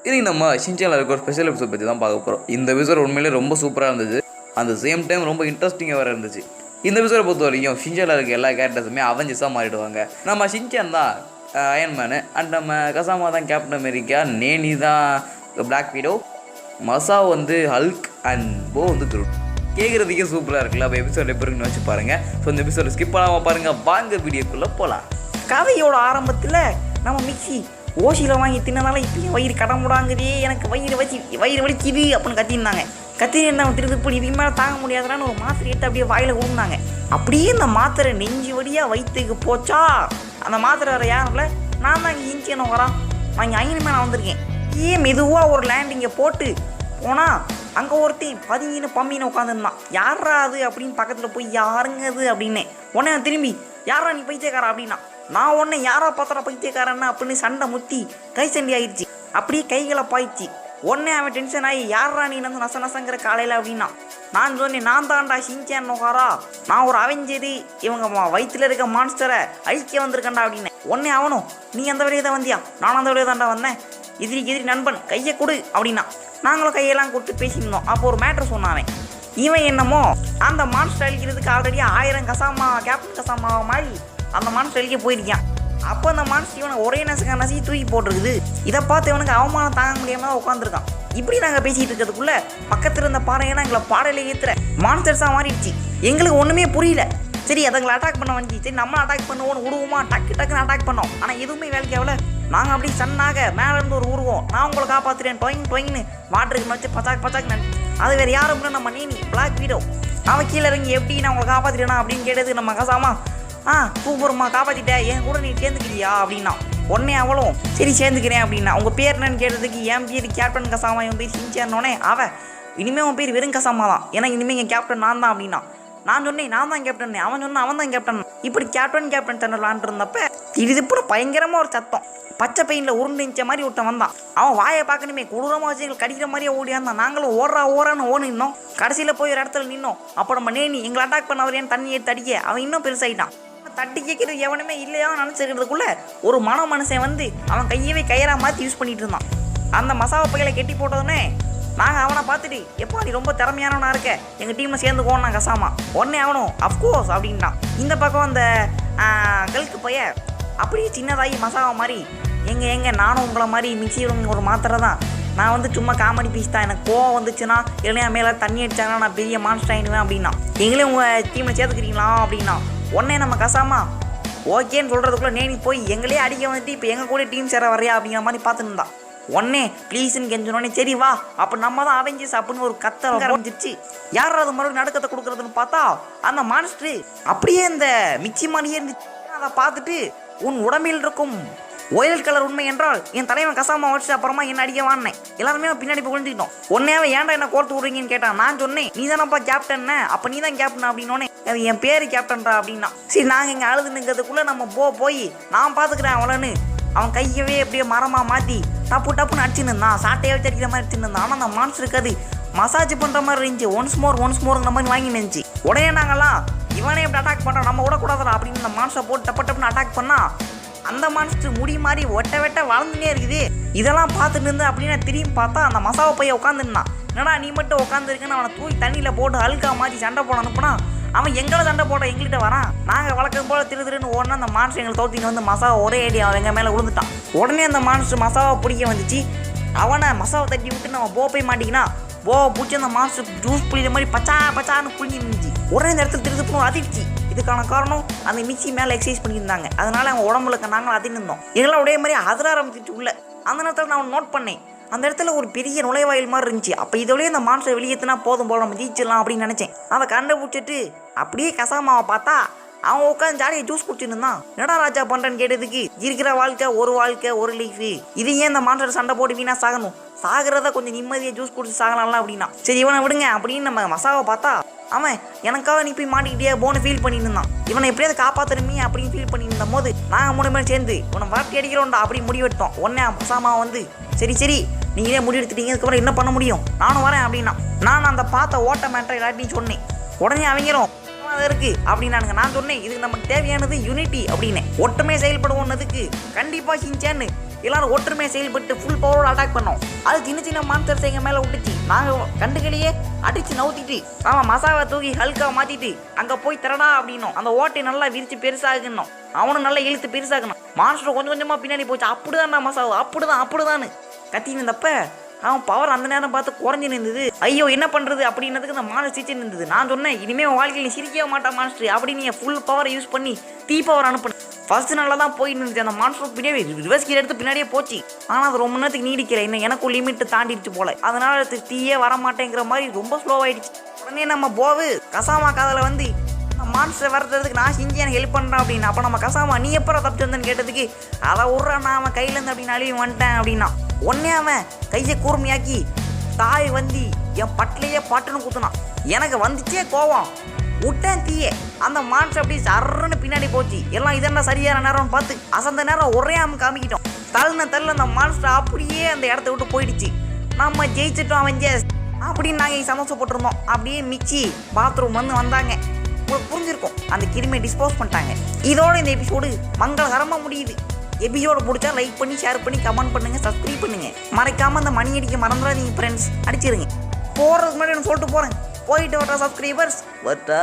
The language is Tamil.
இனி நம்ம ஷின்சானில் இருக்க ஒரு ஸ்பெஷல் எபிசோட் பற்றி தான் பார்க்க போகிறோம். இந்த எபிசோட் உண்மையிலே ரொம்ப சூப்பராக இருந்துச்சு. அந்த சேம் டைம் ரொம்ப இன்ட்ரெஸ்டிங்காக வேறு இருந்துச்சு. இந்த எபிசோடை பொறுத்த வரைக்கும் ஷின்சானில் இருக்க எல்லா கேரக்டர்ஸுமே அவெஞ்சர்ஸாக மாறிடுவாங்க. நம்ம ஷின்சான் தான் அயன்மேனு, அண்ட் நம்ம கசாமா தான் கேப்டன் அமெரிக்கா, நேனி தான் பிளாக் வீடோ, மசா வந்து ஹல்க், அண்ட் போ வந்து குரூட். கேட்குறதுக்கே சூப்பராக இருக்குல்ல. அப்போ எபிசோட் எப்படி இருக்குன்னு வச்சு பாருங்கள். ஸோ இந்த எபிசோட ஸ்கிப் பண்ணாமல் பாருங்கள். வாங்க வீடியோக்குள்ளே போகலாம். கதையோட ஆரம்பத்தில் நம்ம மிக்சி ஓசியில் வாங்கி தின்னனால இப்பயும் வயிறு கடமுடாங்குதே, எனக்கு வயிறு வலிக்குது அப்படின்னு கத்திருந்தாங்க. நம்ம திருப்பி இதுக்கு மேலே தாங்க முடியாதுன்னு ஒரு மாத்திரை எடுத்து அப்படியே வாயில் விழுந்தாங்க. அப்படியே இந்த மாத்திரை நெஞ்சு வழியாக வயிற்றுக்கு போச்சா. அந்த மாத்திரை வர யாருல நான் தான் இங்கே இன்ச்சியன் வரான், நான் இங்கே ஐயனுமே நான் வந்திருக்கேன். மெதுவாக ஒரு லேண்டிங்கை போட்டு போனால் அங்கே ஒருத்தையும் பதிங்கின்னு பம்மின்னு உட்காந்துருந்தான். யாரா அது அப்படின்னு பக்கத்தில் போய் யாருங்க அது அப்படின்னு உடனே திரும்பி யாரா நீ பைத்தியக்காரா அப்படின்னா, நான் உடனே யாரா பார்த்தா பைத்தியக்காரன்னு அப்படின்னு சண்டை முத்தி கை சண்டி ஆயிடுச்சு. அப்படியே கைகளை பாய்ச்சி உடனே அவன் டென்ஷன் ஆகி யாரா நீ வந்து நசங்கிற காலையில் அப்படின்னா, நான் சொன்னேன் நான் தான்டா ஷின்சான் நோகாரா, நான் ஒரு அவெஞ்சரு, இவங்க வயிற்றுல இருக்க மான்ஸ்டரை அழிக்க வந்திருக்கேன்டா அப்படின்னு. உடனே அவனும் நீ அந்த வழியை தான் வந்தியா, நானும் அந்த வழியை தான்டா வந்தேன், எதிரி நண்பன் கையை கொடு அப்படின்னா. நாங்களும் கையெல்லாம் கொடுத்து பேசியிருந்தோம். அப்போ ஒரு மேட்ரு சொன்னான். இவன் என்னமோ அந்த மான்ஸ்டர் அழிக்கிறதுக்கு ஆல்ரெடி 1000 கசாமா கேப்டன் கசாமா மாதிரி அந்த மான்ஸ்டர் அழிக்க போயிருக்கான். அப்போ அந்த மான்ஸ்டர் இவனை ஒரே நசி தூக்கி போட்டிருக்குது. இதை பார்த்து இவனுக்கு அவமானம் தாங்க முடியாம உட்காந்துருக்கான். இப்படி நாங்கள் பேசிட்டு இருக்கிறதுக்குள்ள பக்கத்தில் இருந்த பாறையெல்லாம் எங்களை பாடையில ஏற்றுற மான்ஸ்டர்ஸாக மாறிடுச்சு. எங்களுக்கு ஒன்றுமே புரியல. சரி அதுங்களை அட்டாக் பண்ண வந்துச்சு. சரி நம்மளும் அட்டாக் பண்ணுவோன்னு விடுவோமா, டக்குன்னு அட்டாக் பண்ணோம். ஆனால் எதுவுமே வேலைக்கு ஆகல. நாங்கள் அப்படி சன்னாக மேலேருந்து ஒரு உருவோம், நான் உங்களை காப்பாற்றுறேன் டொயின்னு வாட்டருக்கு வச்சு பச்சாக்கு அது வேறு யாரும் நம்ம நேனி பிளாக் வீடோ. அவன் கீழே இறங்கி எப்படி நான் உங்களை காப்பாற்றிட்டேனா அப்படின்னு கேட்டது நம்ம கசாமா சூப்பர்மா காப்பாற்றிட்டேன், என் கூட நீ சேர்ந்துக்கிறியா அப்படின்னா. உடனே அவளும் சரி சேர்ந்துக்கிறேன் அப்படின்னா. உங்கள் பேர் என்னன்னு கேட்டதுக்கு என் பேர் கேப்டன் கசாமா, என் பேர் ஷின்சான்னோடனே அவன் இனிமேல் உன் பேர் வெறும் கசாமா தான், ஏன்னா இனிமேல் என் கேப்டன் நான் தான் அப்படின்னா. நான் சொன்னேன் நான் தான் கேப்டன், அவன் சொன்னான் அவன் தான் கேப்டன். இப்படி கேப்டன் தண்டலான் இருந்தப்ப திடீர்னு பயங்கரமாக ஒரு சத்தம், பச்சை பெயினில் உருண்டுச்ச மாதிரி ஒருத்தன் வந்தான். அவன் வாயை பார்க்கணுமே கொடூரமாக வச்சு எங்களுக்கு கடிக்கிற மாதிரியே ஓடியாந்தான். நாங்களும் ஓடுறான்னு நின்னோம். கடைசியில் போய் ஒரு இடத்துல நின்னோம். அப்போ நம்ம நேனி எங்களை அட்டாக் பண்ண வரையான்னு தண்ணி எடுத்து அடிக்க அவன் இன்னும் பெருசாயிட்டான். தட்டி கேட்கறது எவனுமே இல்லையா நினச்சிருக்கிறதுக்குள்ள ஒரு மனுஷன் வந்து அவன் கையவே கயிறா மாற்றி யூஸ் பண்ணிட்டு இருந்தான். அந்த மசாவா பையில கெட்டி போட்டதுன்னே நாங்கள் அவனை பார்த்துட்டு எப்போ நீ ரொம்ப திறமையானவனா இருக்க, எங்கள் டீமில் சேர்ந்துக்கோன்னு நான் கசாமா. உடனே அவனும் அஃப்கோர்ஸ் அப்படின்ட்டான். இந்த பக்கம் அந்த கல்க்கு பைய அப்படியே சின்னதாகி மசாவா மாதிரி எங்க நானும் உங்களை மாதிரி மிக்சியில் ஒரு மாத்திரை தான், நான் வந்து சும்மா காமெடி பீஸ் தான், எனக்கு கோவம் வந்துச்சுன்னா இல்லையா மேலே தண்ணி அடிச்சாங்கன்னா நான் பெரிய மான்ஸ்டர் ஆகிடுவேன் அப்படின்னா. எங்களே உங்கள் டீமில் சேர்த்துக்கிறீங்களா அப்படின்னா. உடனே நம்ம கசாமா ஓகேன்னு சொல்கிறதுக்குள்ளே நேனி போய் எங்களே அடிக்க வந்துட்டு இப்போ எங்கள் கூட டீம் சேர வரையா அப்படிங்கிற மாதிரி பார்த்துன்னு இருந்தான். உடனே ப்ளீஸ்ன்னு கெஞ்சனோடனே சரி வா அப்போ நம்ம தான் அவெஞ்சர்ஸ் அப்படின்னு ஒரு கத்த ஆரம்பிச்சிருச்சு. யார் அது மறுபடியும் நடுக்கத்தை கொடுக்குறதுன்னு பார்த்தா அந்த மான்ஸ்டரு அப்படியே இந்த மிச்சி மாதிரியே இருந்துச்சு. அதை பார்த்துட்டு உன் உடம்பில் இருக்கும் ஒயல் கலர் உண்மை என்றால் என் தலைவன் கசாமா வச்சு அப்புறமா என்ன அடிக்க வாங்கினேன். எல்லாருமே பின்னாடி போய் விழுந்துக்கிட்டோம். உடனேவே ஏன்டா என்ன கோர்த்து விட்றீங்கன்னு கேட்டான். நான் சொன்னேன் நீ தானப்பா கேப்டன், அப்போ நீ தான் கேப்டன் அப்படின்னோடனே என் பேர் கேப்டன்டா அப்படின்னா. சரி நாங்கள் இங்கே அழுதுனுங்கிறதுக்குள்ளே நம்ம போய் நான் பார்த்துக்கிறேன் அவளன்னு அவன் கையவே அப்படியே மரமாக மாற்றி டப்புன்னு அடிச்சுன்னு இருந்தான். சாட்டையை வச்சு அடிக்கிற மாதிரி அடிச்சுன்னு இருந்தான். ஆனால் அந்த மான்ஸ்டருக்கு அது மசாஜ் பண்ணுற மாதிரி இருந்துச்சு. ஒன்ஸ் மோருங்கிற மாதிரி வாங்கி நினைச்சு. உடனே நாங்கள்லாம் இவனே எப்படி அட்டாக் பண்ணுறான் நம்ம விடக்கூடாதா அப்படின்னு இந்த மான்ஸ்டரை போட்டு டப்புன்னு அட்டாக் பண்ணா அந்த மான்ஸ்டர் முடி மாதிரி வெட்ட வளர்ந்துனே இருக்குது. இதெல்லாம் பார்த்துட்டு இருந்து அப்படின்னா திரும்பி பார்த்தா அந்த மசாவா பையன் உட்காந்துருந்தான். என்னடா நீ மட்டும் உட்காந்துருக்குன்னு அவனை தூக்கி தண்ணியில் போட்டு அழுக்கா மாதிரி சண்டை போட அனுப்புனா அவன் எங்களை சண்டை போட எங்கள்கிட்ட வரான். நாங்கள் வழக்கம் போல் திருன்னு ஓடனா அந்த மான்ஸ்டர் எங்களை தோத்தின்னு வந்து மசாவா ஒரே அடி அவன் எங்கள் மேலே விழுந்துட்டான். உடனே அந்த மான்ஸ்டர் மசாவா பிடிக்க வந்துச்சு. அவனை மசாவா தட்டி விட்டு நம்ம போய் மாட்டிக்கினா பிடிச்சி அந்த மான்ஸ்டர் ஜூஸ் புளிக்கிற மாதிரி பச்சான்னு புளிஞ்சு இருந்துச்சு. உடனே இந்த இடத்துல திருப்பணும் அதிர்ச்சி. இதுக்கான காரணம் அந்த மிக்சி மேலே எக்ஸசைஸ் பண்ணியிருந்தாங்க. அதனால அவங்க உடம்புல நாங்களும் அதிர்ந்து இருந்தோம். எங்களாம் ஒரே மாதிரி அதிர ஆரம்பிச்சிட்டு உள்ள. அந்த நேரத்தில் நான் நோட் பண்ணேன் அந்த இடத்துல ஒரு பெரிய நுழைவாயில் மாதிரி இருந்துச்சு. அப்போ இதோடய அந்த மான்ஸ்டர் வெளியேற்றினா போதும் போல நம்ம ஜீச்சிடலாம் அப்படின்னு நினச்சேன். அதை கண்டுபிடிச்சிட்டு அப்படியே கசாமாவை பார்த்தா அவன் உட்காந்து ஜாலியாக ஜூஸ் குடிச்சுட்டு இருந்தான். என்னடா ராஜா பண்ணுறேன்னு கேட்டதுக்கு இருக்கிற வாழ்க்கை ஒரு லைஃபு, இது ஏன் இந்த மான்ஸ்டர் சண்டை போட்டு வீணா சாகணும், சாகிறத கொஞ்சம் நிம்மதியாக ஜூஸ் குடிச்சு சாகலாம்ல அப்படின்னா. சரி இவனை விடுங்க அப்படின்னு நம்ம மசாவை பார்த்தா அவன் எனக்காக நீ போய் மாட்டிக்கிட்டே போன்னு ஃபீல் பண்ணிட்டு இருந்தான். இவனை எப்படியாவது காப்பாற்றணுமே அப்படின்னு ஃபீல் பண்ணிட்டு இருந்த போது நாங்கள் 3 பேரும் சேர்ந்து இவனை வரட்டி அடிக்கிறோம்டா அப்படி முடிவெடுத்தோம். உடனே மசாமா வந்து சரி நீங்களே முடிவெடுத்துட்டீங்க, அதுக்கப்புறம் என்ன பண்ண முடியும், நானும் வரேன் அப்படின்னா. நான் அந்த பார்த்த ஓட்ட மேட்டரை எல்லாத்தையும் சொன்னேன். உடனே அவங்களும் இருக்கு அப்படின்னானுங்க. நான் சொன்னேன் இதுக்கு நமக்கு தேவையானது யூனிட்டி அப்படின்னு, ஒட்டுமே செயல்படுவோன்னதுக்கு கண்டிப்பாக ஷின்சான் எல்லாரும் ஒற்றுமையாக செயல்பட்டு ஃபுல் பவரோட அட்டாக் பண்ணோம். அது சின்ன சின்ன மான்ஸ்டர்ஸ் எங்கள் மேலே விட்டுச்சு. நாங்கள் கண்டுகளையே அடித்து நவுத்திட்டு மசாவை தூக்கி ஹல்காக மாற்றிட்டு அங்கே போய் திறடா அப்படின்னோம். அந்த ஓட்டை நல்லா விரித்து பெருசாகணும், அவனும் நல்லா இழுத்து பெருசாகணும். மான்ஸ்டர் கொஞ்சம் கொஞ்சமாக பின்னாடி போச்சு. அப்படிதான் மசாவை அப்படிதான்னு கத்தின்னு இருந்தப்ப அவன் பவர் அந்த நேரம் பார்த்து குறைஞ்சி நின்றுது. ஐயோ என்ன பண்ணுறது அப்படின்னதுக்கு அந்த மான்ஸ்டர் சிரிச்சு நின்றுது. நான் சொன்னேன், இனிமேல் வாழ்க்கையில் சிரிக்கவே மாட்டான் மான்ஸ்டர் அப்படின்னு நீங்கள் ஃபுல் பவரை யூஸ் பண்ணி தீ பவர் அனுப்புனேன். ஃபர்ஸ்ட் நல்லா தான் போயிட்டு இருந்துச்சு. அந்த மான்ஸ்டர் பின்னாடி ரிவர்ஸ் கீழே எடுத்து பின்னாடியே போச்சு. ஆனால் அது ரொம்ப நேரத்துக்கு நீடிக்கல. இன்னும் எனக்கும் லிமிட்டு தாண்டிடுச்சு போல. அதனால தீயே வரமாட்டேங்கிற மாதிரி ரொம்ப ஸ்லோவாயிடுச்சு. உடனே நம்ம போவு கசாமா காதில் வந்து மான்ஸ்டர் வரதுக்கு நான் செஞ்சு எனக்கு ஹெல்ப் பண்ணுறேன் அப்படின்னு. அப்போ நம்ம கசாமா நீ எப்போ தப்பிச்சு வந்தேன்னு கேட்டதுக்கு அதை விட்றான் நான் அவன் கையிலேருந்து அப்படின்னு அழுவி வந்துட்டேன் அப்படின்னா. உடனே அவன் கையை கூர்மையாக்கி தாய் வந்து என் பட்டிலையே பட்டுன்னு குத்துனான். எனக்கு வந்துச்சே கோவம், விட்டேன் தீயே. அந்த மான்ஸ்டர் அப்படியே சர்றன்னு பின்னாடி போச்சு. எல்லாம் இதென்ன சரியான நேரம்னு பார்த்து அசந்த நேரம் ஒரே காமிக்கிட்டோம். தள்ள அந்த மான்ஸ்டர் அப்படியே அந்த இடத்த விட்டு போயிடுச்சு. நம்ம ஜெயிச்சிட்டோம் அவெஞ்சர்ஸ் அப்படின்னு நாங்கள் சந்தோஷப்பட்டிருந்தோம். அப்படியே மிக்சி பாத்ரூம் வந்தாங்க. உங்களுக்கு புரிஞ்சிருக்கும், அந்த கிருமியை டிஸ்போஸ் பண்ணிட்டாங்க. இதோட இந்த எபிசோடு மங்களகரமாக முடியுது. எபிசோடு பிடிச்சா லைக் பண்ணி ஷேர் பண்ணி கமெண்ட் பண்ணுங்கள், சப்ஸ்கிரைப் பண்ணுங்கள். மறக்காமல் அந்த மணி அடிக்க மறந்துடாதீங்க ஃப்ரெண்ட்ஸ். அடிச்சிருங்க. போகிறதுக்கு முன்னாடி நான் சொல்லிட்டு போகிறேன், போயிட்டு வட்டா சப்ஸ்கிரைபர்ஸ் வட்டா.